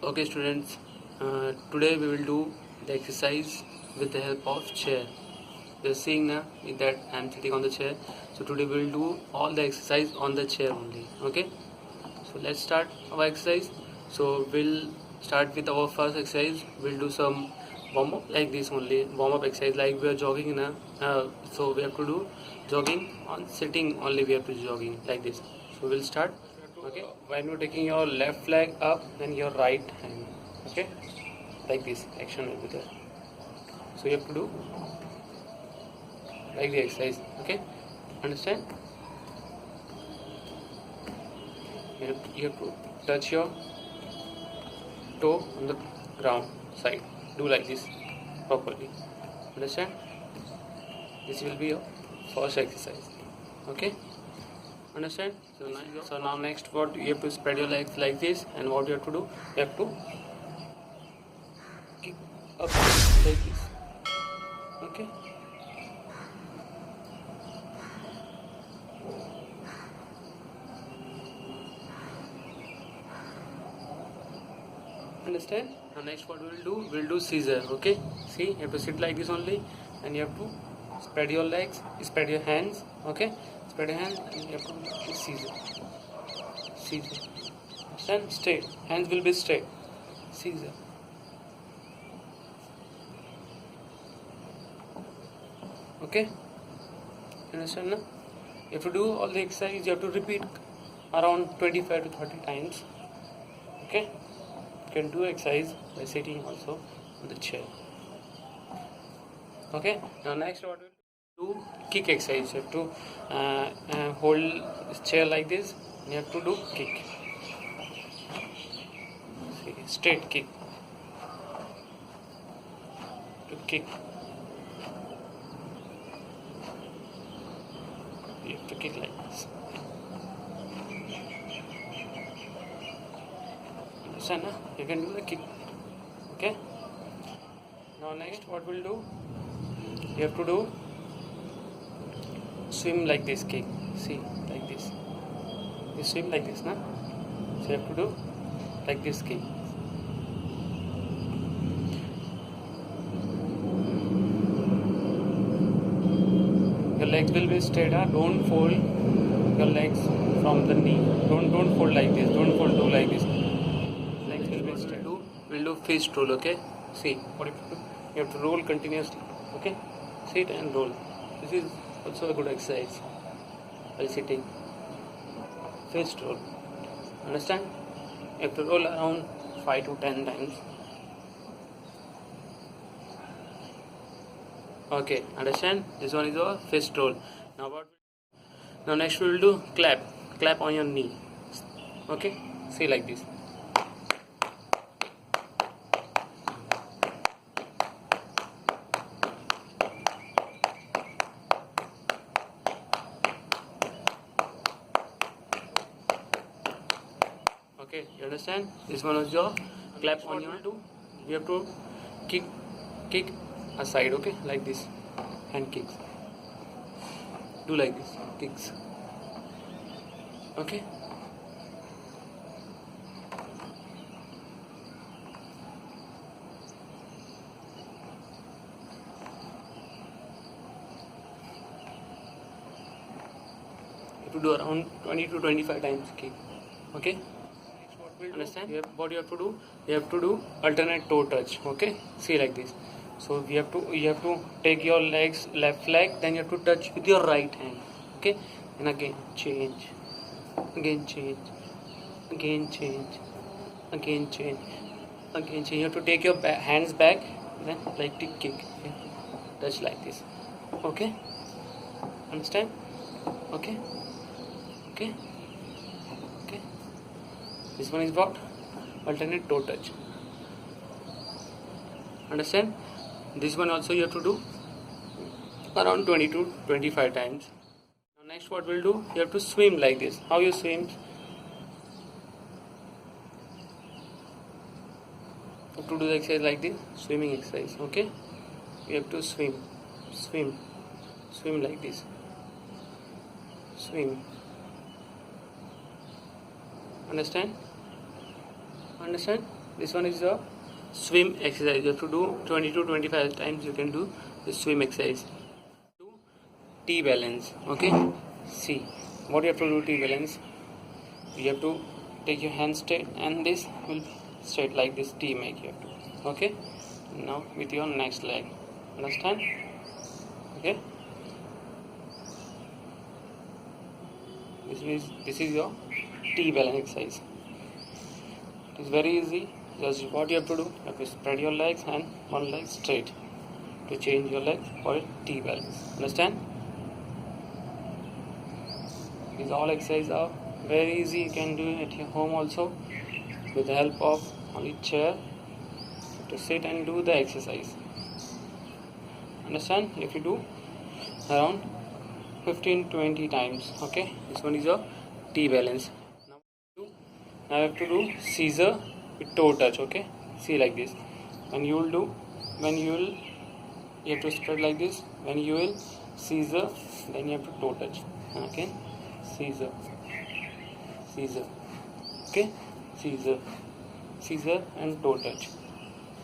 Okay students, today we will do the exercise with the help of chair. You're seeing now that I'm sitting on the chair. So today we will do all the exercise on the chair only. Okay, so let's start our exercise. So we'll start with our first exercise. We'll do some warm up like this only, warm up exercise like we are jogging now. So we have to do jogging on sitting only, we have to jogging like this. So we'll start. Okay, when you're taking your left leg up, then your right hand, okay, like this action will be there. So you have to do like the exercise. Okay, understand? You have to touch your toe on the ground side, do like this properly, understand? This will be your first exercise. Okay, understand? So now next, what you have to spread your legs like this, and what you have to do, you have to kick up like this. Okay, understand? Now next, what we'll do scissor. Okay, see, you have to sit like this only, and you have to spread your legs, spread your hands. Okay, spread your hands, and you have to do scissor. Stand straight, hands will be straight. Scissor. Okay, understand now? You have to do all the exercise, you have to repeat around 25 to 30 times. Okay, you can do exercise by sitting also on the chair. Okay, now next, what we'll do, kick exercise. You have to hold this chair like this, and you have to do kick. See, straight kick. To kick, you have to kick like this. Understand? You can do the kick. Okay, now next, what we'll do, you have to do swim like this kick. See, like this. You swim like this, na? So you have to do like this kick. Your legs will be straight. Don't fold your legs from the knee. Don't fold like this. Don't fold do like this. Legs will be straight. We'll do fist roll. Okay. See what you have to do. You have to roll continuously. Okay. Sit and roll. This is also a good exercise while sitting. Fist roll. Understand? You have to roll around 5 to 10 times. Okay, understand? This one is a fist roll. Now next we will do clap on your knee. Okay, see like this. Okay, you understand? This one is your clap on your knee. You have to kick aside. Okay, like this, hand kicks. Do like this, kicks. Okay. You have to do around 20 to 25 times kick. Okay. Understand? What you have to do? You have to do alternate toe touch. Okay. See like this. So you have to take your legs, left leg, then you have to touch with your right hand. Okay. And again change. Again change. Again change. Again change. Again change. You have to take your hands back, then like to kick. Okay? Touch like this. Okay. Understand? Okay. Okay. Okay. This one is what? Alternate toe touch. Understand? This one also you have to do around 20 to 25 times. Now next, what we'll do, you have to swim like this. How you swim? You have to do the exercise like this, swimming exercise. Okay, you have to swim like this. Swim. Understand? this one is the swim exercise. You have to do 20 to 25 times. You can do the swim exercise. Do T balance. Okay, see what you have to do. T balance, you have to take your hand straight and this will be straight like this. T make you have to. Okay, now with your next leg, understand? Okay, this is your T balance exercise. It is very easy. Just what you have to do, you have to spread your legs and one leg straight to change your leg for T balance. Understand? These all exercises are very easy. You can do it at your home also with the help of only chair. You have to sit and do the exercise. Understand? If you do around 15-20 times. Okay, this one is your T balance. Now I have to do scissor with toe touch. Okay, see like this. You have to spread like this. When you will scissor, then you have to toe touch. Okay, scissor, okay, scissor and toe touch,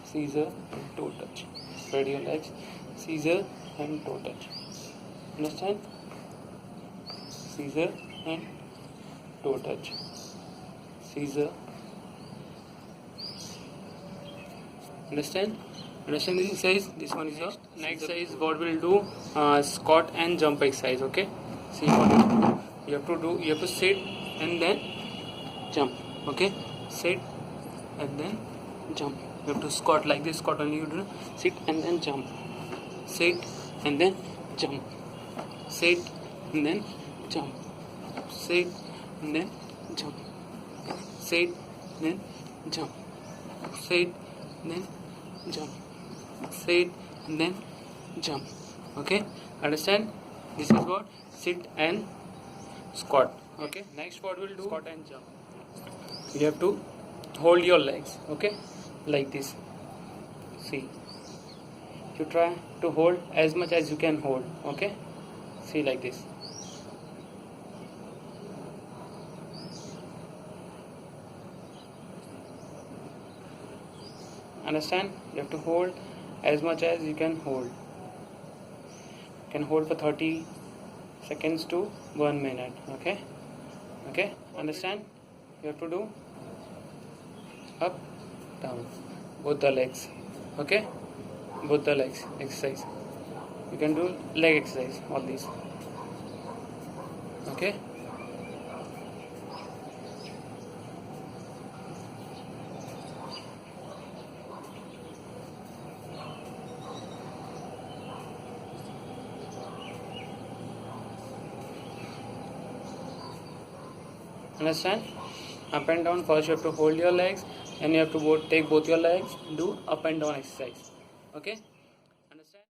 scissor and toe touch. Spread your legs, scissor and toe touch. Understand? Scissor and toe touch, scissor. Understand this exercise. This one is your next exercise. What we'll do, squat and jump exercise. Okay, see what you have to do. You have to sit and then jump. Okay, sit and then jump. You have to squat like this. Squat only you do. Sit and then jump. Sit and then jump. Sit and then jump. Sit and then jump. Sit then jump. Sit then jump. Sit and then jump. Okay, understand? This is what sit and squat. Okay, next what we'll do, squat and jump. You have to hold your legs. Okay, like this. See, you try to hold as much as you can hold. Okay, see like this. Understand? You have to hold as much as you can hold. You can hold for 30 seconds to 1 minute. Okay, understand? You have to do up, down, both the legs. Okay, both the legs exercise. You can do leg exercise, all these. Okay, understand? Up and down. First you have to hold your legs and you have to take both your legs, do up and down exercise. Okay,